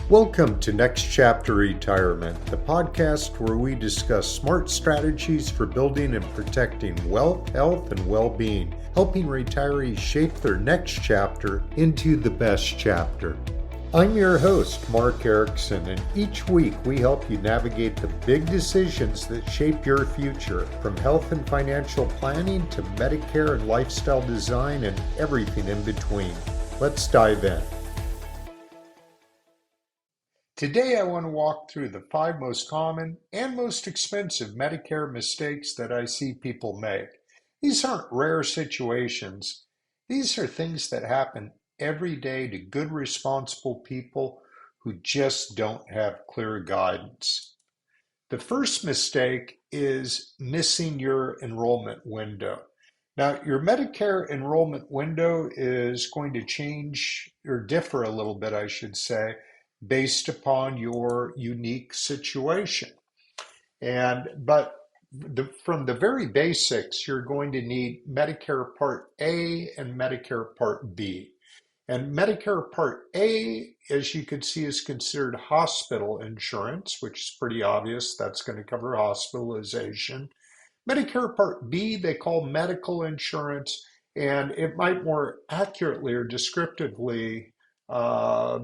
Welcome to Next Chapter Retirement, the podcast where we discuss smart strategies for building and protecting wealth, health, and well-being, helping retirees shape their next chapter into the best chapter. I'm your host, Mark Erickson, and each week we help you navigate the big decisions that shape your future, from health and financial planning to Medicare and lifestyle design and everything in between. Let's dive in. Today I want to walk through the 5 most common and most expensive Medicare mistakes that I see people make. These aren't rare situations. These are things that happen every day to good, responsible people who just don't have clear guidance. The first mistake is missing your enrollment window. Now, your Medicare enrollment window is going to change or differ a little bit, I should say, based upon your unique situation. From the very basics, you're going to need Medicare Part A and Medicare Part B. And Medicare Part A, as you can see, is considered hospital insurance, which is pretty obvious. That's going to cover hospitalization. Medicare Part B, they call medical insurance, and it might more accurately or descriptively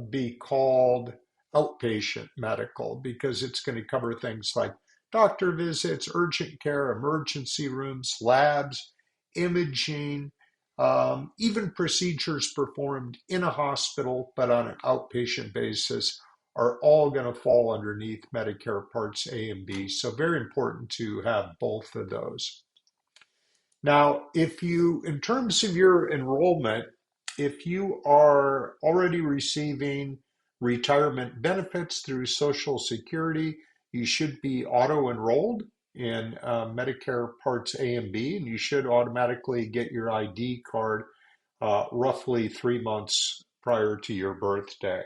be called outpatient medical because it's going to cover things like doctor visits, urgent care, emergency rooms, labs, imaging, even procedures performed in a hospital but on an outpatient basis are all going to fall underneath Medicare Parts A and B. So very important to have both of those. Now, in terms of your enrollment, if you are already receiving retirement benefits through Social Security, you should be auto-enrolled in Medicare Parts A and B, and you should automatically get your ID card roughly 3 months prior to your birthday.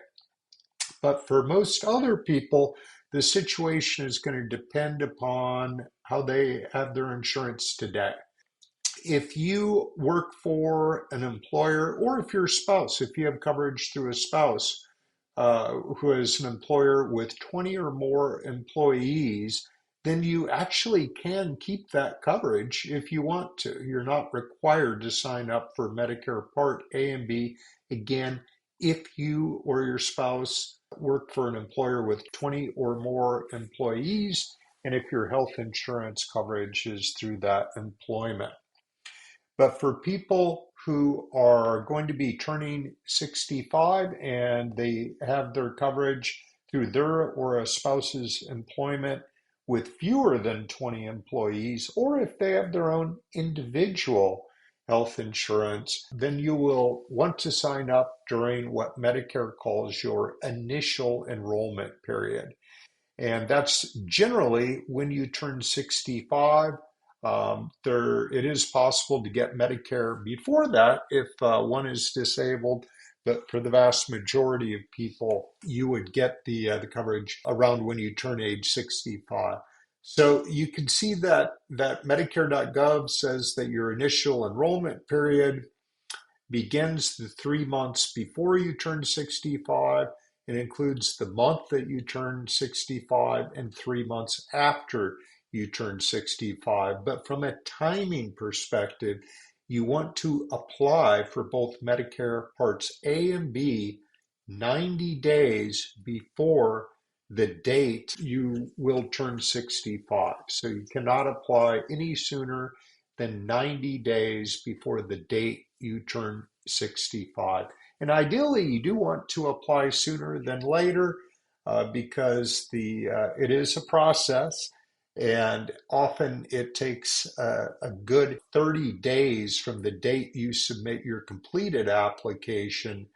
But for most other people, the situation is going to depend upon how they have their insurance today. If you work for an employer, or if your spouse, if you have coverage through a spouse who is an employer with 20 or more employees, then you actually can keep that coverage if you want to. You're not required to sign up for Medicare Part A and B, again, if you or your spouse work for an employer with 20 or more employees, and if your health insurance coverage is through that employment. But for people who are going to be turning 65 and they have their coverage through their or a spouse's employment with fewer than 20 employees, or if they have their own individual health insurance, then you will want to sign up during what Medicare calls your initial enrollment period. And that's generally when you turn 65. It is possible to get Medicare before that if one is disabled, but for the vast majority of people, you would get the coverage around when you turn age 65. So you can see that Medicare.gov says that your initial enrollment period begins the 3 months before you turn 65. It includes the month that you turn 65 and 3 months after you turn 65. But from a timing perspective, you want to apply for both Medicare Parts A and B 90 days before the date you will turn 65. So you cannot apply any sooner than 90 days before the date you turn 65. And ideally, you do want to apply sooner than later because it is a process. And often it takes a good 30 days from the date you submit your completed application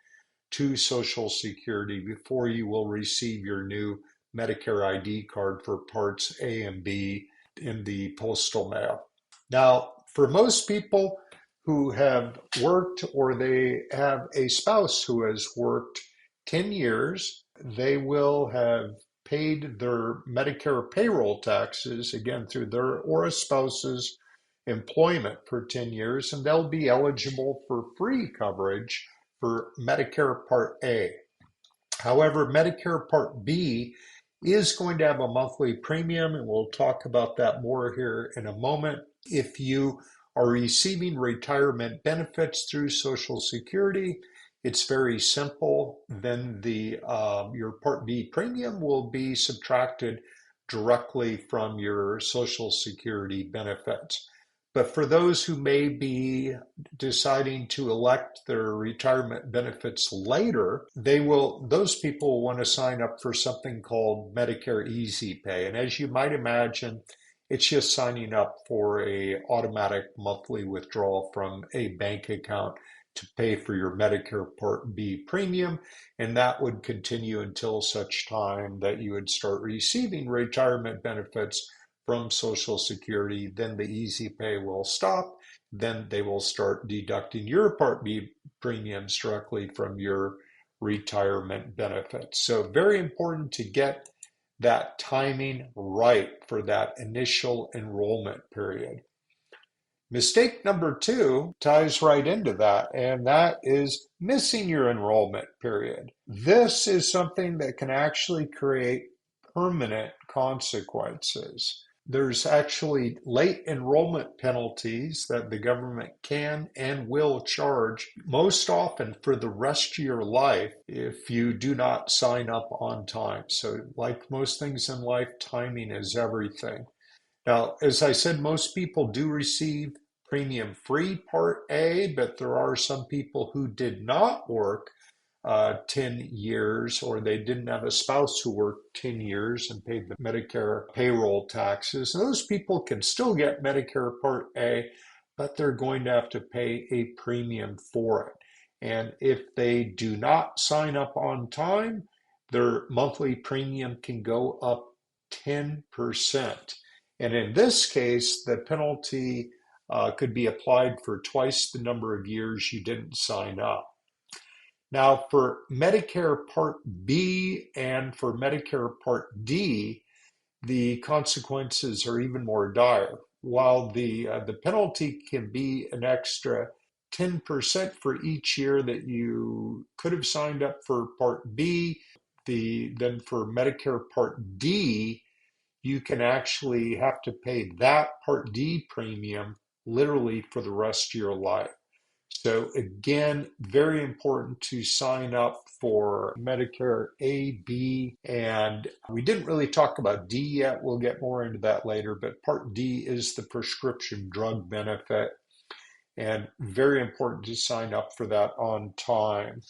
to Social Security before you will receive your new Medicare ID card for Parts A and B in the postal mail. Now, for most people who have worked or they have a spouse who has worked 10 years, they will have paid their Medicare payroll taxes, again, through their or a spouse's employment for 10 years, and they'll be eligible for free coverage for Medicare Part A. However, Medicare Part B is going to have a monthly premium, and we'll talk about that more here in a moment. If you are receiving retirement benefits through Social Security, it's very simple. Then your Part B premium will be subtracted directly from your Social Security benefits. But for those who may be deciding to elect their retirement benefits later, those people will want to sign up for something called Medicare Easy Pay. And as you might imagine, it's just signing up for a automatic monthly withdrawal from a bank account to pay for your Medicare Part B premium. And that would continue until such time that you would start receiving retirement benefits from Social Security. Then the Easy Pay will stop. Then they will start deducting your Part B premiums directly from your retirement benefits. So very important to get that timing right for that initial enrollment period. Mistake number 2 ties right into that, and that is missing your enrollment period. This is something that can actually create permanent consequences. There's actually late enrollment penalties that the government can and will charge most often for the rest of your life if you do not sign up on time. So, like most things in life, timing is everything. Now, as I said, most people do receive premium free Part A, but there are some people who did not work 10 years, or they didn't have a spouse who worked 10 years and paid the Medicare payroll taxes. And those people can still get Medicare Part A, but they're going to have to pay a premium for it. And if they do not sign up on time, their monthly premium can go up 10%. And in this case, the penalty could be applied for twice the number of years you didn't sign up. Now, for Medicare Part B and for Medicare Part D, the consequences are even more dire. While the penalty can be an extra 10% for each year that you could have signed up for Part B, then for Medicare Part D, you can actually have to pay that Part D premium literally for the rest of your life. So again, very important to sign up for Medicare A, B, and we didn't really talk about D yet. We'll get more into that later, but Part D is the prescription drug benefit, and very important to sign up for that on time.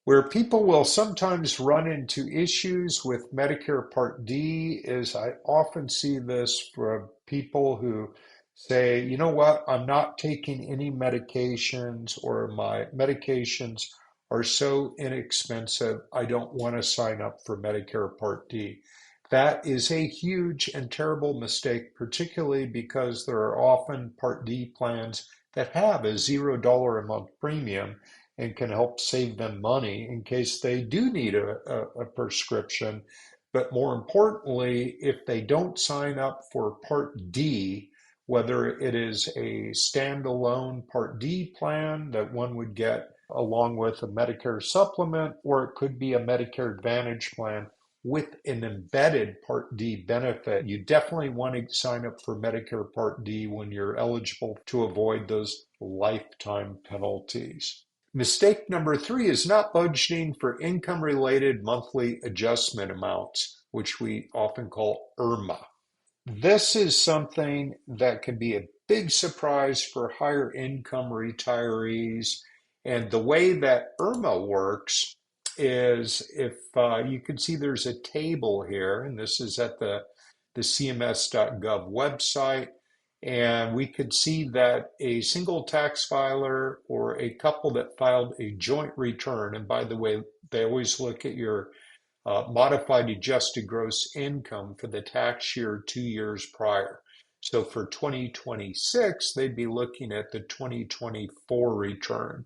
Where people will sometimes run into issues with Medicare Part D is I often see this from people who say, you know what, I'm not taking any medications, or my medications are so inexpensive, I don't want to sign up for Medicare Part D. That is a huge and terrible mistake, particularly because there are often Part D plans that have a $0 a month premium and can help save them money in case they do need a prescription. But more importantly, if they don't sign up for Part D, whether it is a standalone Part D plan that one would get along with a Medicare supplement, or it could be a Medicare Advantage plan with an embedded Part D benefit, you definitely want to sign up for Medicare Part D when you're eligible to avoid those lifetime penalties. Mistake number 3 is not budgeting for income-related monthly adjustment amounts, which we often call IRMA. This is something that can be a big surprise for higher income retirees. And the way that IRMA works is, if you can see there's a table here, and this is at the CMS.gov website. And we could see that a single tax filer or a couple that filed a joint return, and by the way, they always look at your modified adjusted gross income for the tax year 2 years prior. So for 2026, they'd be looking at the 2024 return.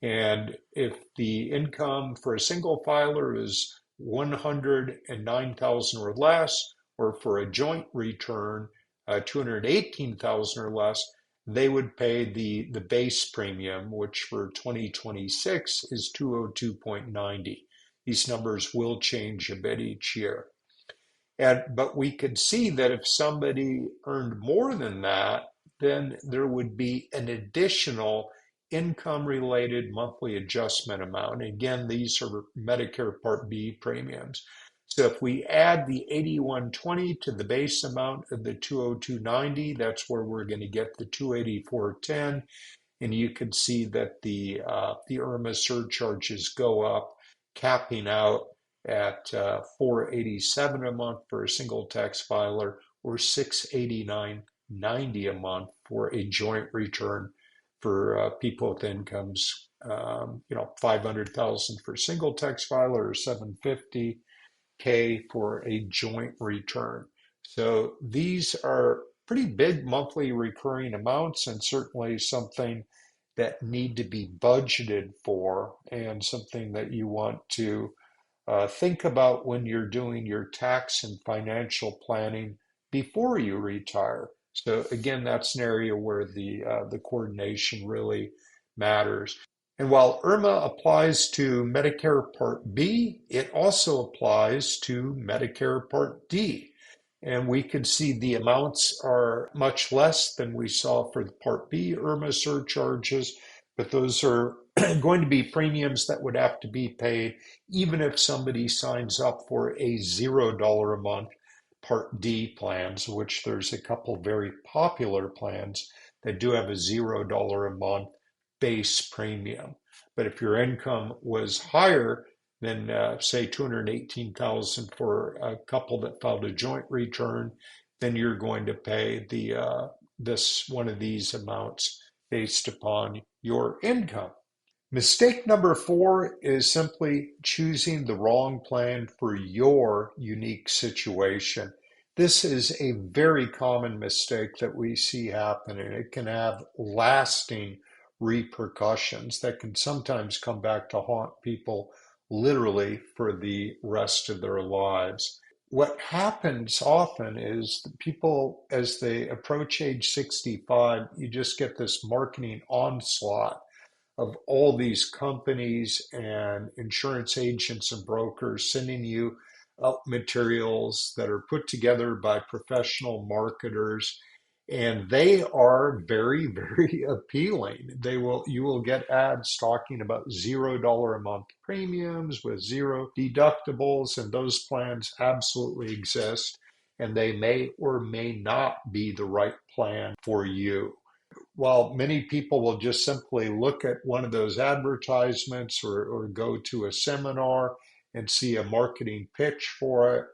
And if the income for a single filer is 109,000 or less, or for a joint return, 218,000 or less, they would pay the base premium, which for 2026 is 202.90. these numbers will change a bit each year. But we could see that if somebody earned more than that, then there would be an additional income related monthly adjustment amount. Again, these are Medicare Part B premiums. So if we add the 8120 to the base amount of the 20290, that's where we're going to get the 28410. And you can see that the IRMA surcharges go up, capping out at 487 a month for a single tax filer, or 689.90 a month for a joint return for people with incomes, 500,000 for a single tax filer, or 750K for a joint return. So these are pretty big monthly recurring amounts, and certainly something that need to be budgeted for, and something that you want to think about when you're doing your tax and financial planning before you retire. So again, that's an area where the coordination really matters. And while IRMA applies to Medicare Part B, it also applies to Medicare Part D. And we can see the amounts are much less than we saw for the Part B IRMA surcharges, but those are going to be premiums that would have to be paid even if somebody signs up for a $0 a month Part D plans, which there's a couple very popular plans that do have a $0 a month base premium. But if your income was higher than say 218,000 for a couple that filed a joint return, then you're going to pay this one of these amounts based upon your income. Mistake number 4 is simply choosing the wrong plan for your unique situation. This is a very common mistake that we see happen, and it can have lasting repercussions that can sometimes come back to haunt people literally for the rest of their lives. What happens often is that people, as they approach age 65, you just get this marketing onslaught of all these companies and insurance agents and brokers sending you out materials that are put together by professional marketers, and they are very, very appealing. You will get ads talking about $0 a month premiums with zero deductibles, and those plans absolutely exist, and they may or may not be the right plan for you. While many people will just simply look at one of those advertisements, or go to a seminar and see a marketing pitch for it,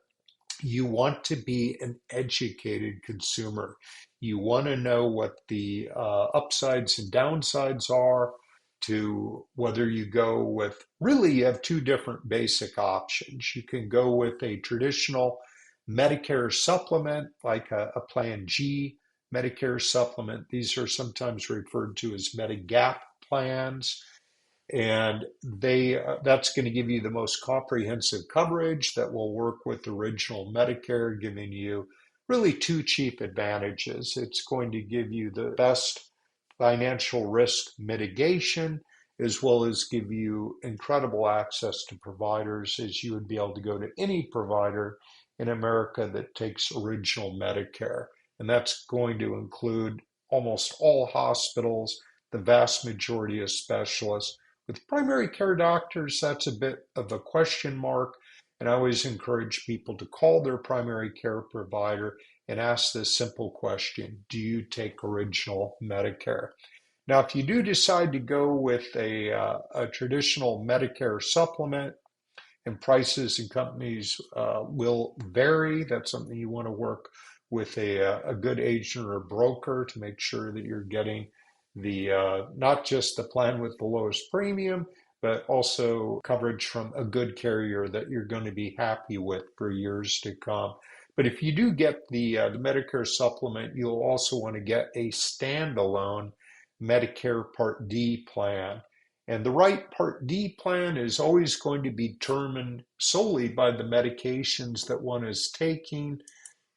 you want to be an educated consumer. You want to know what the upsides and downsides are, to whether you go with, really, you have two different basic options. You can go with a traditional Medicare supplement, like a Plan G Medicare supplement. These are sometimes referred to as Medigap plans, and that's going to give you the most comprehensive coverage that will work with original Medicare, giving you really two chief advantages. It's going to give you the best financial risk mitigation, as well as give you incredible access to providers, as you would be able to go to any provider in America that takes original Medicare. And that's going to include almost all hospitals, the vast majority of specialists. With primary care doctors, that's a bit of a question mark. And I always encourage people to call their primary care provider and ask this simple question: do you take original Medicare? Now, if you do decide to go with a traditional Medicare supplement, and prices and companies will vary, that's something you want to work with a good agent or a broker to make sure that you're getting not just the plan with the lowest premium, but also coverage from a good carrier that you're going to be happy with for years to come. But if you do get the Medicare supplement, you'll also want to get a standalone Medicare Part D plan. And the right Part D plan is always going to be determined solely by the medications that one is taking.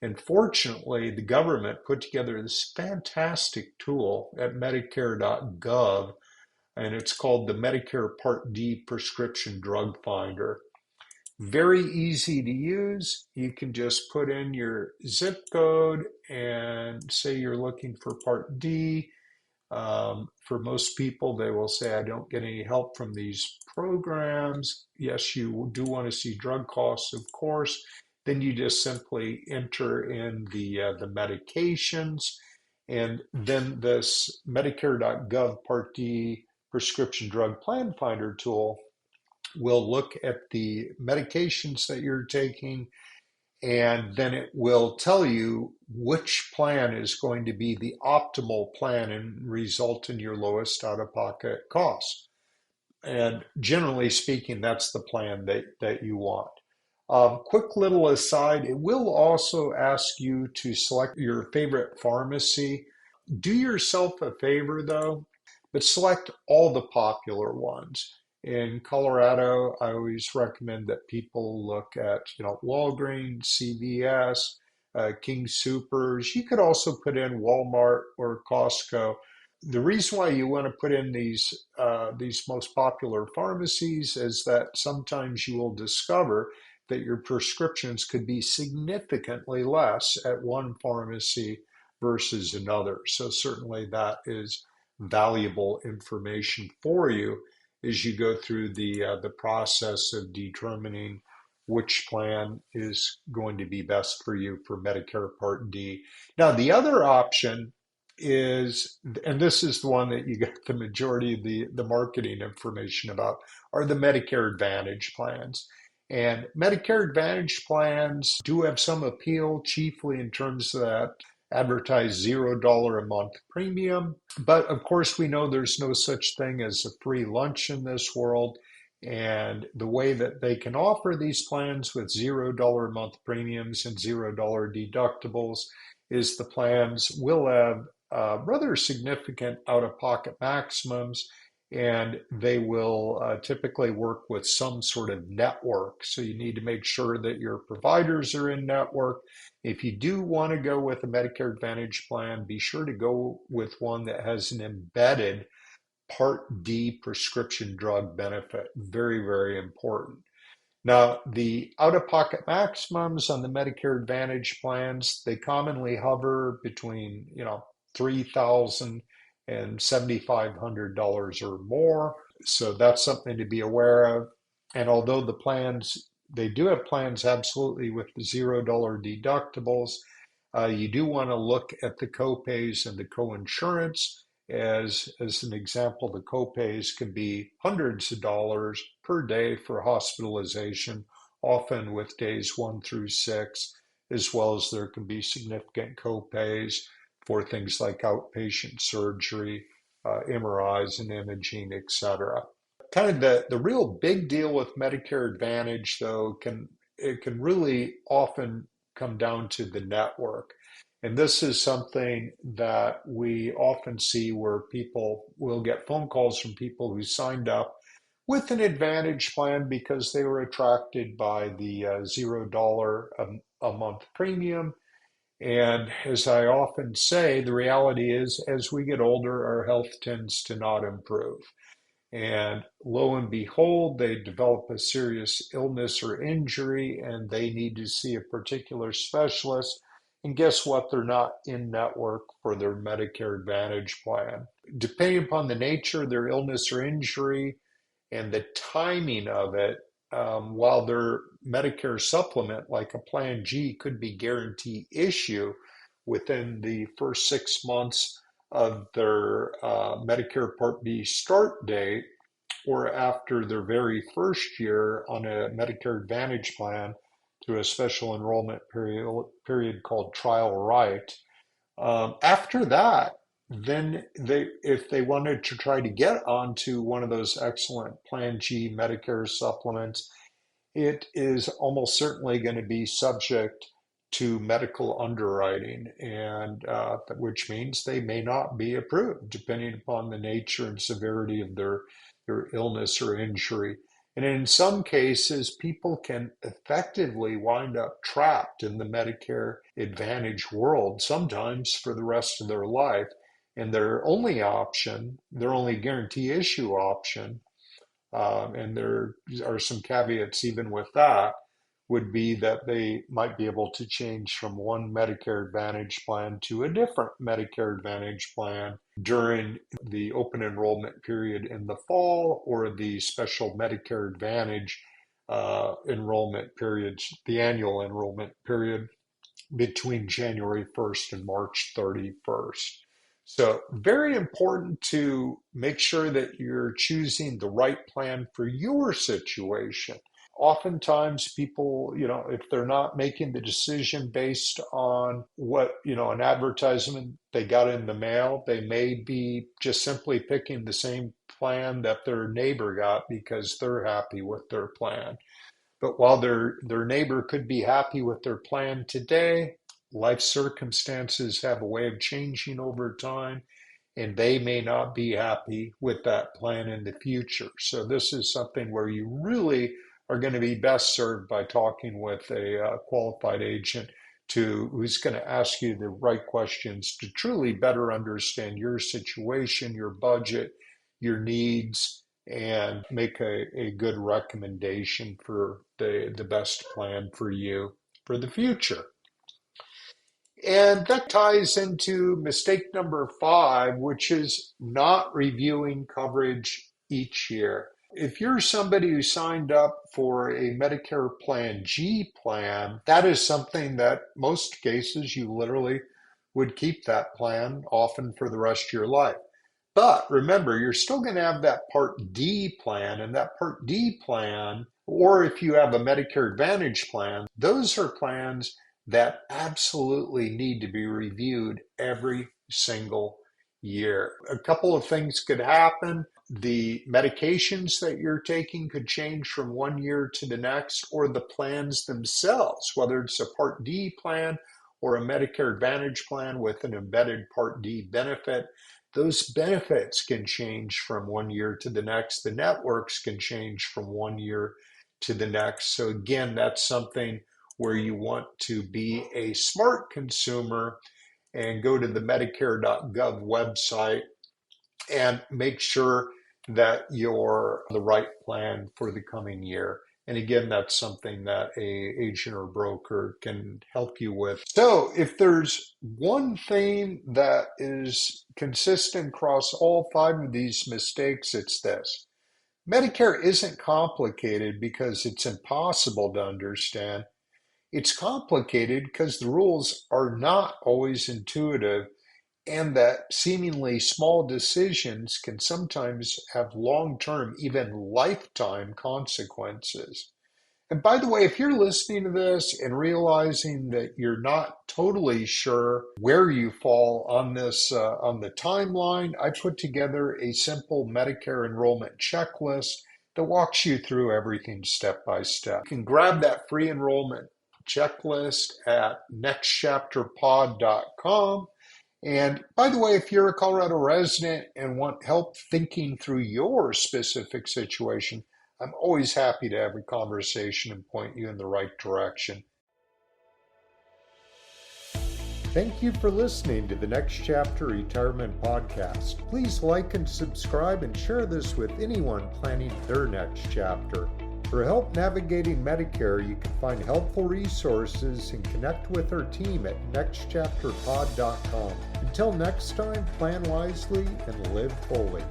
And fortunately, the government put together this fantastic tool at Medicare.gov, and it's called the Medicare Part D Prescription Drug Finder. Very easy to use. You can just put in your zip code and say you're looking for Part D. For most people, they will say, I don't get any help from these programs. Yes, you do want to see drug costs, of course. Then you just simply enter in the medications. And then this Medicare.gov Part D prescription drug plan finder tool will look at the medications that you're taking, and then it will tell you which plan is going to be the optimal plan and result in your lowest out-of-pocket cost. And generally speaking, that's the plan that you want. Quick little aside, it will also ask you to select your favorite pharmacy. Do yourself a favor though, but select all the popular ones. In Colorado, I always recommend that people look at, Walgreens, CVS, King Supers. You could also put in Walmart or Costco. The reason why you want to put in these most popular pharmacies is that sometimes you will discover that your prescriptions could be significantly less at one pharmacy versus another. So certainly that is valuable information for you as you go through the process of determining which plan is going to be best for you for Medicare Part D. Now, the other option is, and this is the one that you get the majority of the marketing information about, are the Medicare Advantage plans. And Medicare Advantage plans do have some appeal, chiefly in terms of that advertised $0 a month premium. But of course, we know there's no such thing as a free lunch in this world. And the way that they can offer these plans with $0 a month premiums and $0 deductibles is the plans will have rather significant out of pocket maximums, and they will typically work with some sort of network. So you need to make sure that your providers are in network. If you do want to go with a Medicare Advantage plan, be sure to go with one that has an embedded Part D prescription drug benefit. Very, very important. Now, the out-of-pocket maximums on the Medicare Advantage plans, they commonly hover between, $3,000 and $7,500 or more. So that's something to be aware of. And although they do have plans absolutely with the $0 deductibles, you do want to look at the copays and the coinsurance. As an example, the copays can be hundreds of dollars per day for hospitalization, often with days 1 through 6, as well as there can be significant copays for things like outpatient surgery, MRIs and imaging, etc. Kind of the real big deal with Medicare Advantage, though, can really often come down to the network. And this is something that we often see where people will get phone calls from people who signed up with an Advantage plan because they were attracted by the $0 a month premium. And as I often say, the reality is as we get older, our health tends to not improve. And lo and behold, they develop a serious illness or injury and they need to see a particular specialist. And guess what? They're not in network for their Medicare Advantage plan. Depending upon the nature of their illness or injury and the timing of it, while their Medicare supplement, like a Plan G, could be guarantee issue within the first 6 months of their Medicare Part B start date, or after their very first year on a Medicare Advantage plan through a special enrollment period called Trial Right. After that, then if they wanted to try to get onto one of those excellent Plan G Medicare supplements, it is almost certainly going to be subject to medical underwriting, and which means they may not be approved, depending upon the nature and severity of their illness or injury. And in some cases, people can effectively wind up trapped in the Medicare Advantage world, sometimes for the rest of their life. And their only option, their only guarantee issue option, and there are some caveats even with that, would be that they might be able to change from one Medicare Advantage plan to a different Medicare Advantage plan during the open enrollment period in the fall or the special Medicare Advantage enrollment periods, the annual enrollment period between January 1st and March 31st. So, very important to make sure that you're choosing the right plan for your situation. Oftentimes, people, if they're not making the decision based on what, an advertisement they got in the mail, they may be just simply picking the same plan that their neighbor got because they're happy with their plan. But while their neighbor could be happy with their plan today, life circumstances have a way of changing over time, and they may not be happy with that plan in the future. So this is something where you really are going to be best served by talking with a qualified agent who's going to ask you the right questions to truly better understand your situation, your budget, your needs, and make a good recommendation for the best plan for you for the future. And that ties into mistake number 5, which is not reviewing coverage each year. If you're somebody who signed up for a Medicare Plan G plan, that is something that most cases you literally would keep that plan often for the rest of your life. But remember, you're still going to have that Part D plan, and that Part D plan, or if you have a Medicare Advantage plan, those are plans that absolutely need to be reviewed every single year. A couple of things could happen. The medications that you're taking could change from one year to the next, or the plans themselves, whether it's a Part D plan or a Medicare Advantage plan with an embedded Part D benefit. Those benefits can change from one year to the next. The networks can change from one year to the next. So again, that's something where you want to be a smart consumer and go to the Medicare.gov website and make sure that you're the right plan for the coming year. And again, that's something that a agent or broker can help you with. So if there's one thing that is consistent across all 5 of these mistakes, it's this. Medicare isn't complicated because it's impossible to understand. It's complicated because the rules are not always intuitive, and that seemingly small decisions can sometimes have long-term, even lifetime consequences. And by the way, if you're listening to this and realizing that you're not totally sure where you fall on this, on the timeline, I put together a simple Medicare enrollment checklist that walks you through everything step by step. You can grab that free enrollment checklist at nextchapterpod.com. And by the way, if you're a Colorado resident and want help thinking through your specific situation, I'm always happy to have a conversation and point you in the right direction. Thank you for listening to the Next Chapter Retirement Podcast. Please like and subscribe and share this with anyone planning their next chapter. For help navigating Medicare, you can find helpful resources and connect with our team at nextchapterpod.com. Until next time, plan wisely and live fully.